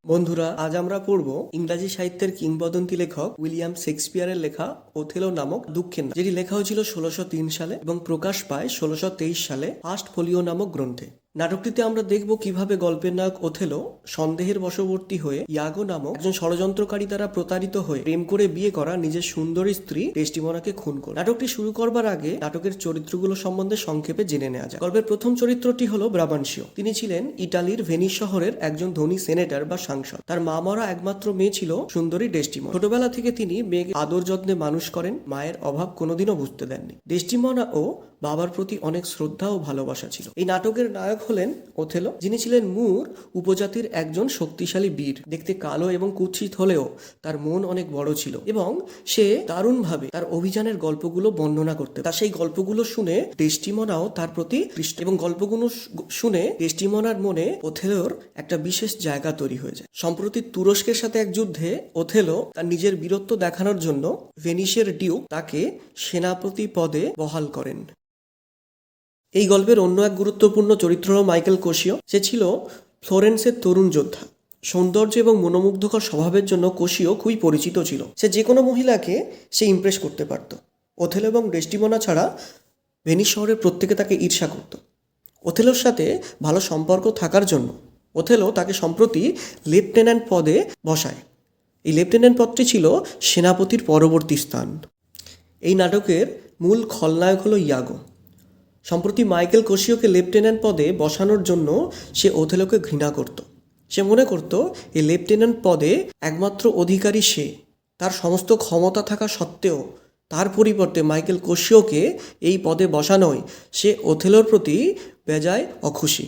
বন্ধুরা, আজ আমরা পড়ব ইংরাজি সাহিত্যের কিংবদন্তি লেখক উইলিয়াম শেক্সপিয়ারের লেখা ওথেলো নামক দুঃখের নাটক, যেটি লেখা হয়েছিল 1603 সালে এবং প্রকাশ পায় 1623 সালে ফার্স্ট ফোলিও নামক গ্রন্থে। নাটকটিতে আমরা দেখব কিভাবে গল্পের নায়ক ওথেলো সন্দেহের বশবর্তী হয়ে ইয়াগো নামক একজন ষড়যন্ত্রকারী দ্বারা প্রতারিত হয়ে প্রেম করে বিয়ে করা নিজের সুন্দরী স্ত্রী ডেস্টিমোনাকে খুন করে। নাটকটি শুরু করবার আগে নাটকের চরিত্রগুলো সম্বন্ধে সংক্ষেপে জেনে নেওয়া যায়। গল্পের প্রথম চরিত্রটি হলো ব্রাবানসিও। তিনি ছিলেন ইটালির ভেনিস শহরের একজন ধনী সেনেটর বা সাংসদ। তার মা মরা একমাত্র মেয়ে ছিল সুন্দরী ডেস্টিমোনা। ছোটবেলা থেকে তিনি মেয়েকে আদর যত্নে মানুষ করেন, মায়ের অভাব কোনোদিনও বুঝতে দেননি। ডেস্টিমোনা ও বাবার প্রতি অনেক শ্রদ্ধা ও ভালোবাসা ছিল। এই নাটকের নায়ক হলেন ওথেলো, যিনি ছিলেন মুর উপজাতির একজন শক্তিশালী বীর। দেখতে কালো এবং কুৎসিত হলেও তার মন অনেক বড় ছিল এবং সে দারুণভাবে তার অভিযানের গল্পগুলো বর্ণনা করতে। তার সেই গল্পগুলো শুনে ডেস্টিমোনাও তার প্রতি এবং গল্পগুলো শুনে ডেস্টিমোনার মনে ওথেলোর একটা বিশেষ জায়গা তৈরি হয়ে যায়। সম্প্রতি তুরস্কের সাথে এক যুদ্ধে ওথেলো তার নিজের বীরত্ব দেখানোর জন্য ভেনিসের ডিউক তাকে সেনাপতি পদে বহাল করেন। এই গল্পের অন্য এক গুরুত্বপূর্ণ চরিত্র হল মাইকেল কোশিও। সে ছিল ফ্লোরেন্সের তরুণ যোদ্ধা। সৌন্দর্য এবং মনোমুগ্ধকর স্বভাবের জন্য কোশিও খুবই পরিচিত ছিল। সে যে কোনো মহিলাকে সে ইমপ্রেস করতে পারত। ওথেলো এবং ডেস্টিমোনা ছাড়া ভেনিস শহরের প্রত্যেকে তাকে ঈর্ষা করত। ওথেলোর সাথে ভালো সম্পর্ক থাকার জন্য ওথেলো তাকে সম্প্রতি লেফটেন্যান্ট পদে বসায়। এই লেফটেন্যান্ট পদটি ছিল সেনাপতির পরবর্তী স্থান। এই নাটকের মূল খলনায়ক হলো ইয়াগো। সম্প্রতি মাইকেল কোশিওকে লেফটেন্যান্ট পদে বসানোর জন্য সে ওথেলোকে ঘৃণা করত। সে মনে করত এই লেফটেন্যান্ট পদে একমাত্র অধিকারী সে। তার সমস্ত ক্ষমতা থাকা সত্ত্বেও তার পরিবর্তে মাইকেল কোশিওকে এই পদে বসানোয় সে ওথেলোর প্রতি বেজায় অখুশি।